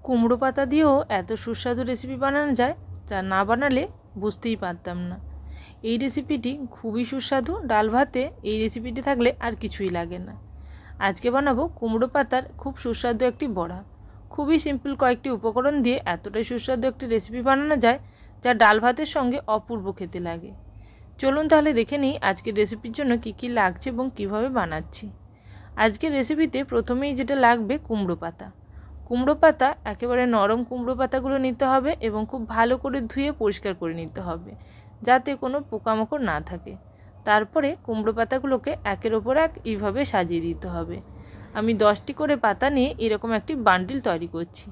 কুমড়ো পাতা দিয়েও এত সুস্বাদু রেসিপি বানানো যায়, যা না বানালে বুঝতেই পারতাম না। এই রেসিপিটি খুবই সুস্বাদু। ডাল ভাতে এই রেসিপিটি থাকলে আর কিছুই লাগে না। আজকে বানাবো কুমড়ো পাতার খুব সুস্বাদু একটি বড়া। খুবই সিম্পল কয়েকটি উপকরণ দিয়ে এতটাই সুস্বাদু একটি রেসিপি বানানো যায়, যা ডাল ভাতের সঙ্গে অপূর্ব খেতে লাগে। চলুন তাহলে দেখে নিই আজকের রেসিপির জন্য কি কি লাগছে এবং কিভাবে বানাচ্ছি। আজকের রেসিপিতে প্রথমেই যেটা লাগবে কুমড়ো পাতা। কুমড়ো পাতা একেবারে নরম কুমড়ো পাতাগুলো নিতে হবে এবং খুব ভালো করে ধুয়ে পরিষ্কার করে নিতে হবে, যাতে কোনো পোকামাকড় না থাকে। তারপরে কুমড়ো পাতাগুলোকে একের ওপর এক এইভাবে সাজিয়ে দিতে হবে। আমি 10টি করে পাতা নিয়ে এরকম একটি বান্ডিল তৈরি করছি।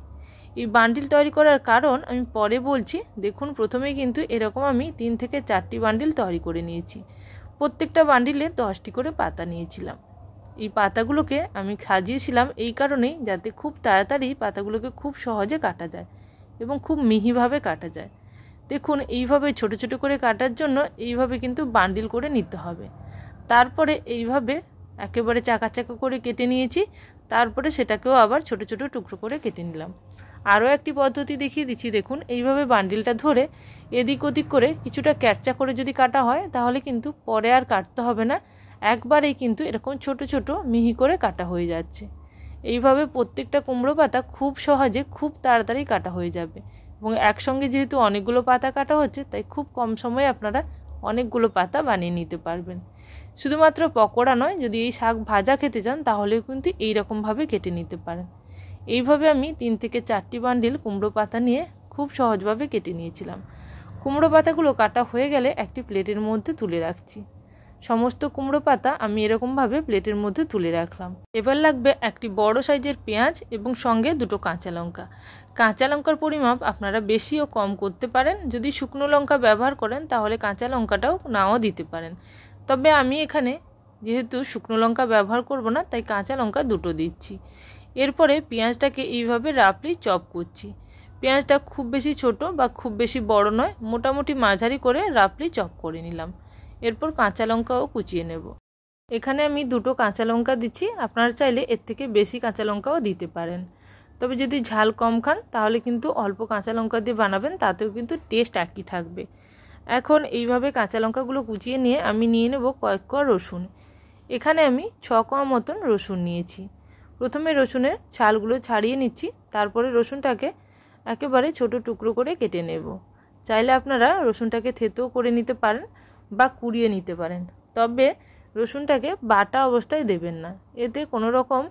এই বান্ডিল তৈরি করার কারণ আমি পরে বলছি। দেখুন, প্রথমেই কিন্তু এরকম আমি 3 থেকে 4টি বান্ডিল তৈরি করে নিয়েছি। প্রত্যেকটা বান্ডিলে 10টি করে পাতা নিয়েছিলাম। এই পাতাগুলোকে আমি সাজিয়েছিলাম এই কারণেই, যাতে খুব তাড়াতাড়ি পাতাগুলোকে খুব সহজে কাটা যায় এবং খুব মিহিভাবে কাটা যায়। দেখুন, এইভাবে ছোট ছোট করে কাটার জন্য এইভাবে কিন্তু বান্ডিল করে নিতে হবে। তারপরে এইভাবে একেবারে চাকা চাকা করে কেটে নিয়েছি। তারপরে সেটাকেও আবার ছোট ছোট টুকরো করে কেটে নিলাম। আরও একটি পদ্ধতি দেখিয়ে দিচ্ছি। দেখুন, এইভাবে বান্ডিলটা ধরে এদিক ওদিক করে কিছুটা ক্যাটচা করে যদি কাটা হয়, তাহলে কিন্তু পরে আর কাটতে হবে না। একবারেই কিন্তু এরকম ছোট ছোট মিহি করে কাটা হয়ে যাচ্ছে। এইভাবে প্রত্যেকটা কুমড়ো পাতা খুব সহজে খুব তাড়াতাড়ি কাটা হয়ে যাবে এবং একসঙ্গে যেহেতু অনেকগুলো পাতা কাটা হচ্ছে, তাই খুব কম সময়ে আপনারা অনেকগুলো পাতা বানিয়ে নিতে পারবেন। শুধুমাত্র পকোড়া নয়, যদি এই শাক ভাজা খেতে চান তাহলেও কিন্তু এইরকমভাবে কেটে নিতে পারেন। এইভাবে আমি 3 থেকে 4টি বান্ডিল কুমড়ো পাতা নিয়ে খুব সহজভাবে কেটে নিয়েছিলাম। কুমড়ো পাতাগুলো কাটা হয়ে গেলে একটি প্লেটের মধ্যে তুলে রাখছি। সমস্ত কুমড়ো পাতা আমি এরকমভাবে প্লেটের মধ্যে তুলে রাখলাম। এবার লাগবে একটি বড় সাইজের পেঁয়াজ এবং সঙ্গে 2টো কাঁচা লঙ্কা। কাঁচা লঙ্কার পরিমাপ আপনারা বেশি ও কম করতে পারেন। যদি শুকনো লঙ্কা ব্যবহার করেন তাহলে কাঁচা লঙ্কাটাও নাও দিতে পারেন। তবে আমি এখানে যেহেতু শুকনো লঙ্কা ব্যবহার করব না, তাই কাঁচা লঙ্কা 2টো দিচ্ছি। এরপরে পেঁয়াজটাকে এইভাবে রাফলি চপ করছি। পেঁয়াজটা খুব বেশি ছোট বা খুব বেশি বড় নয়, মোটামুটি মাঝারি করে রাফলি চপ করে নিলাম। এরপর কাঁচা লঙ্কাও কুচিয়ে নেব। এখানে আমি 2টো কাঁচা লঙ্কা দিচ্ছি। আপনারা চাইলে এর থেকে বেশি কাঁচা লঙ্কাও দিতে পারেন। তবে যদি ঝাল কম খান তাহলে কিন্তু অল্প কাঁচা লঙ্কা দিয়ে বানাবেন, তাতেও কিন্তু টেস্ট একই থাকবে। এখন এইভাবে কাঁচা লঙ্কাগুলো কুচিয়ে নিয়ে আমি নিয়ে নেব কয়েক কোয়া রসুন। এখানে আমি 6 কোয়া মতন রসুন নিয়েছি। প্রথমে রসুনের ছালগুলো ছাড়িয়ে নিচ্ছি। তারপরে রসুনটাকে একেবারে ছোট টুকরো করে কেটে নেব। চাইলে আপনারা রসুনটাকে থেঁতো করে নিতে পারেন বা কুড়িয়ে নিতে পারেন। তবে রসুনটাকে বাটা অবস্থায় দেবেন না, এতে কোনো রকম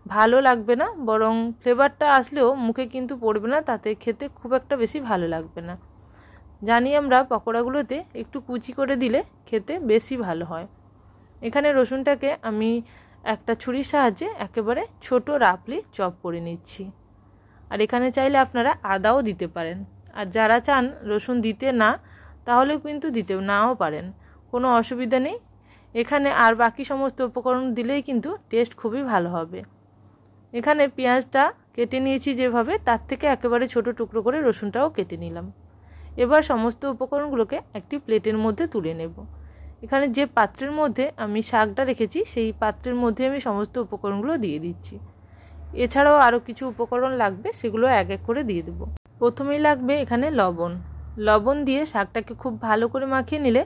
ভালো লাগবে না, বরং ফ্লেভারটা আসলেও মুখে কিন্তু পড়বে না, তাতে খেতে খুব একটা বেশি ভালো লাগবে না। জানি আমরা পকোড়াগুলোতে একটু কুচি করে দিলে খেতে বেশি ভালো হয়। এখানে রসুনটাকে আমি একটা ছুরির সাহায্যে একেবারে ছোট রাফলি চপ করে নিচ্ছি। আর এখানে চাইলে আপনারা আদাও দিতে পারেন। আর যারা চান রসুন দিতে না, তাহলেও কিন্তু দিতে নাও পারেন, কোনো অসুবিধা নেই। এখানে আর বাকি সমস্ত উপকরণ দিলেই কিন্তু টেস্ট খুবই ভালো হবে। এখানে পেঁয়াজটা কেটে নিয়েছি যেভাবে, তার থেকে একেবারে ছোট টুকরো করে রসুনটাও কেটে নিলাম। এবার সমস্ত উপকরণগুলোকে একটি প্লেটের মধ্যে তুলে নেব। এখানে যে পাত্রের মধ্যে আমি শাকটা রেখেছি, সেই পাত্রের মধ্যে আমি সমস্ত উপকরণগুলো দিয়ে দিচ্ছি। এছাড়াও আরও কিছু উপকরণ লাগবে, সেগুলো এক এক করে দিয়ে দেব। প্রথমেই লাগবে এখানে লবণ। লবণ দিয়ে শাকটাকে খুব ভালো করে মাখিয়ে নিলে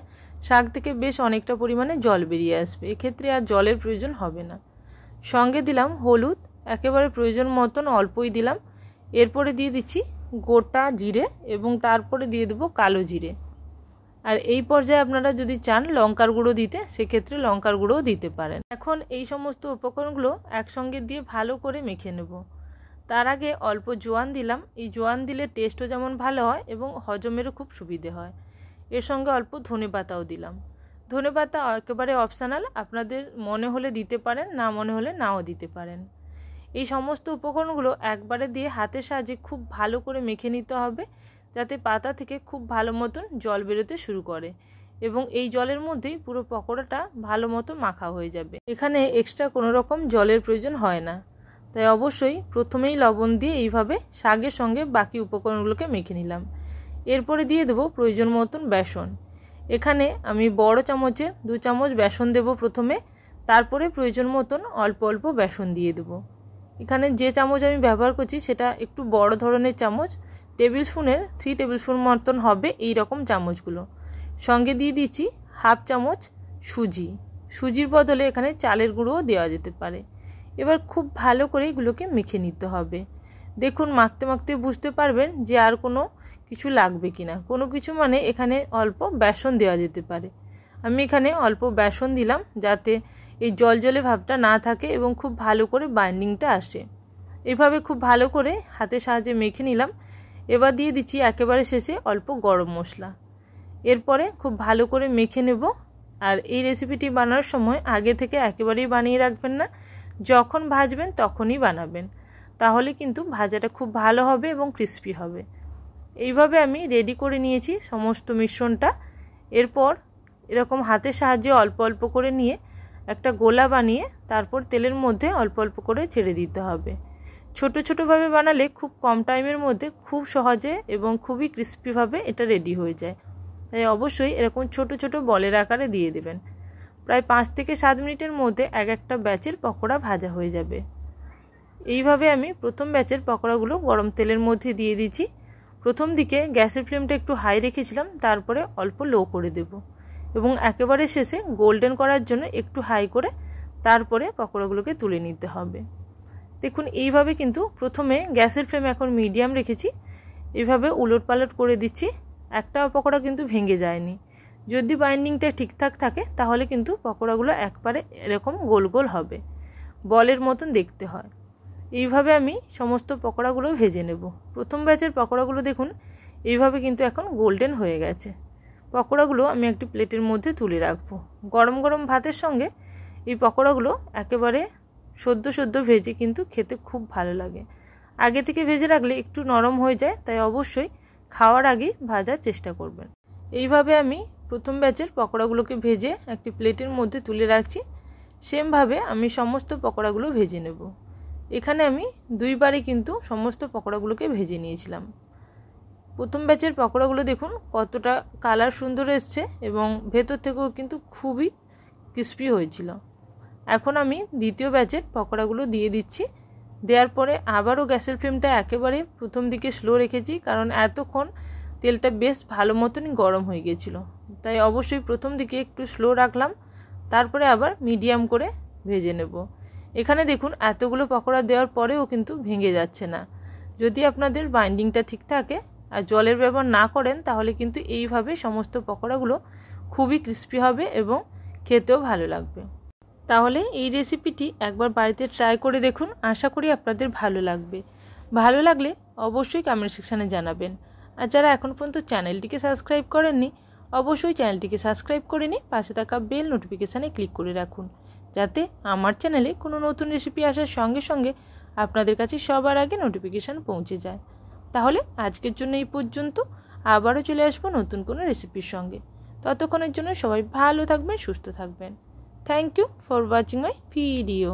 শাক থেকে বেশ অনেকটা পরিমাণে জল বেরিয়ে আসবে। এক্ষেত্রে আর জলের প্রয়োজন হবে না। সঙ্গে দিলাম হলুদ, একেবারে প্রয়োজন মতন অল্পই দিলাম। এরপরে দিয়ে দিচ্ছি গোটা জিরে এবং তারপরে দিয়ে দেবো কালো জিরে। আর এই পর্যায়ে আপনারা যদি চান লঙ্কার গুঁড়ো দিতে, সেক্ষেত্রে লঙ্কার গুঁড়োও দিতে পারেন। এখন এই সমস্ত উপকরণগুলো একসঙ্গে দিয়ে ভালো করে মেখে নেব। তার আগে অল্প জোয়ান দিলাম। এই জোয়ান দিলে টেস্টও যেমন ভালো হয় এবং হজমেরও খুব সুবিধে হয়। এর সঙ্গে অল্প ধনেপাতাও দিলাম। ধনেপাতা একেবারে অপশনাল, আপনাদের মনে হলে দিতে পারেন, না মনে হলে নাও দিতে পারেন। এই সমস্ত উপকরণগুলো একবারে দিয়ে হাতের সাহায্যে খুব ভালো করে মেখে নিতে হবে, যাতে পাতা থেকে খুব ভালো মতন জল বেরোতে শুরু করে এবং এই জলের মধ্যেই পুরো পকোড়াটা ভালো মতো মাখা হয়ে যাবে। এখানে এক্সট্রা কোনো রকম জলের প্রয়োজন হয় না। তাই অবশ্যই প্রথমেই লবণ দিয়ে এইভাবে শাকের সঙ্গে বাকি উপকরণগুলোকে মেখে নিলাম। এরপরে দিয়ে দেবো প্রয়োজন মতন বেসন। এখানে আমি বড় চামচের 2 চামচ বেসন দেব প্রথমে, তারপরে প্রয়োজন মতন অল্প অল্প বেসন দিয়ে দেবো। এখানে যে চামচ আমি ব্যবহার করছি সেটা একটু বড় ধরনের চামচ, টেবিল স্পুনের 3 টেবিল স্পুন মতন হবে এই রকম চামচগুলো। সঙ্গে দিয়ে দিচ্ছি হাফ চামচ সুজি। সুজির বদলে এখানে চালের গুঁড়োও দেওয়া যেতে পারে। এবার খুব ভালো করে এগুলোকে মেখে নিতে হবে। দেখুন মাখতে মাখতে বুঝতে পারবেন যে আর কোনো কিছু লাগবে কিনা। কোনো কিছু মানে এখানে অল্প বেসন দেওয়া যেতে পারে। আমি এখানে অল্প বেসন দিলাম যাতে এই জলজলে ভাবটা না থাকে এবং খুব ভালো করে বাইন্ডিংটা আসে। এইভাবে খুব ভালো করে হাতের সাহায্যে মেখে নিলাম। এবার দিয়ে দিচ্ছি একেবারে শেষে অল্প গরম মশলা। এরপরে খুব ভালো করে মেখে নেব। আর এই রেসিপিটি বানানোর সময় আগে থেকে একেবারেই বানিয়ে রাখবেন না, যখন ভাজবেন তখনই বানাবেন, তাহলে কিন্তু ভাজাটা খুব ভালো হবে এবং ক্রিস্পি হবে। এইভাবে আমি রেডি করে নিয়েছি সমস্ত মিশ্রণটা। এরপর এরকম হাতের সাহায্যে অল্প অল্প করে নিয়ে একটা গোলা বানিয়ে তারপর তেলের মধ্যে অল্প অল্প করে ছেড়ে দিতে হবে। ছোট ছোটোভাবে বানালে খুব কম টাইমের মধ্যে খুব সহজে এবং খুবই ক্রিস্পিভাবে এটা রেডি হয়ে যায়। তাই অবশ্যই এরকম ছোট ছোট বলের আকারে দিয়ে দেবেন। প্রায় 5 থেকে 7 মিনিটের মধ্যে এক একটা ব্যাচের পকোড়া ভাজা হয়ে যাবে। এইভাবে আমি প্রথম ব্যাচের পকোড়াগুলো গরম তেলের মধ্যে দিয়ে দিচ্ছি। প্রথম দিকে গ্যাসের ফ্লেমটা একটু হাই রেখেছিলাম, তারপরে অল্প লো করে দেব এবং একেবারে শেষে গোল্ডেন করার জন্য একটু হাই করে তারপরে পকোড়াগুলোকে তুলে নিতে হবে। দেখুন এইভাবে কিন্তু প্রথমে গ্যাসের ফ্লেম এখন মিডিয়াম রেখেছি, এইভাবে উলট পালট করে দিচ্ছি। একটা পকোড়া কিন্তু ভেঙে যায়নি। যদি বাইন্ডিংটা ঠিকঠাক থাকে তাহলে কিন্তু পকোড়াগুলো একবারে এরকম গোল গোল হবে, বলের মতন দেখতে হয়। এইভাবে আমি সমস্ত পকোড়াগুলো ভেজে নেব। প্রথম ব্যাচের পকোড়াগুলো দেখুন এইভাবে কিন্তু এখন গোল্ডেন হয়ে গেছে। পকোড়াগুলো আমি একটি প্লেটের মধ্যে তুলে রাখবো। গরম গরম ভাতের সঙ্গে এই পকোড়াগুলো একেবারে সদ্য ভেজে কিন্তু খেতে খুব ভালো লাগে। আগে থেকে ভেজে রাখলে একটু নরম হয়ে যায়, তাই অবশ্যই খাওয়ার আগে ভাজার চেষ্টা করবেন। এইভাবে আমি প্রথম ব্যাচের পকোড়াগুলোকে ভেজে একটি প্লেটের মধ্যে তুলে রাখছি। সেমভাবে আমি সমস্ত পকোড়াগুলো ভেজে নেব। এখানে আমি 2 বারে কিন্তু সমস্ত পকোড়াগুলোকে ভেজে নিয়েছিলাম। প্রথম ব্যাচের পকোড়াগুলো দেখুন কতটা কালার সুন্দর এসছে এবং ভেতর থেকেও কিন্তু খুবই ক্রিস্পি হয়েছিল। এখন আমি দ্বিতীয় ব্যাচের পকোড়াগুলো দিয়ে দিচ্ছি। দেওয়ার পরে আবারও গ্যাসের ফ্লেমটা একেবারে প্রথম দিকে স্লো রেখেছি, কারণ এতক্ষণ তেলটা বেশ ভালো মতনই গরম হয়ে গিয়েছিল। তাই অবশ্যই প্রথম দিকে একটু স্লো রাখলাম, তারপরে আবার মিডিয়াম করে ভেজে নেব। এখানে দেখুন এতগুলো পকোড়া দেওয়ার পরেও কিন্তু ভেঙে যাচ্ছে না। যদি আপনাদের বাইন্ডিংটা ঠিক থাকে আর জলের ব্যবহার না করেন তাহলে কিন্তু এইভাবে সমস্ত পকোড়াগুলো খুবই ক্রিস্পি হবে এবং খেতেও ভালো লাগবে। তাহলে এই রেসিপিটি একবার বাড়িতে ট্রাই করে দেখুন, আশা করি আপনাদের ভালো লাগবে। ভালো লাগলে অবশ্যই কমেন্ট সেকশানে জানাবেন। আর যারা এখন পর্যন্ত চ্যানেলটিকে সাবস্ক্রাইব করেননি অবশ্যই চ্যানেলটিকে সাবস্ক্রাইব করে নিয়ে পাশে থাকা বেল নোটিফিকেশানে ক্লিক করে রাখুন, যাতে আমার চ্যানেলে কোনো নতুন রেসিপি আসার সঙ্গে সঙ্গে আপনাদের কাছে সবার আগে নোটিফিকেশান পৌঁছে যায়। তাহলে আজকের জন্য এই পর্যন্ত, আবারও চলে আসবো নতুন কোনো রেসিপির সঙ্গে। ততক্ষণের জন্য সবাই ভালো থাকবেন, সুস্থ থাকবেন। Thank you for watching my video.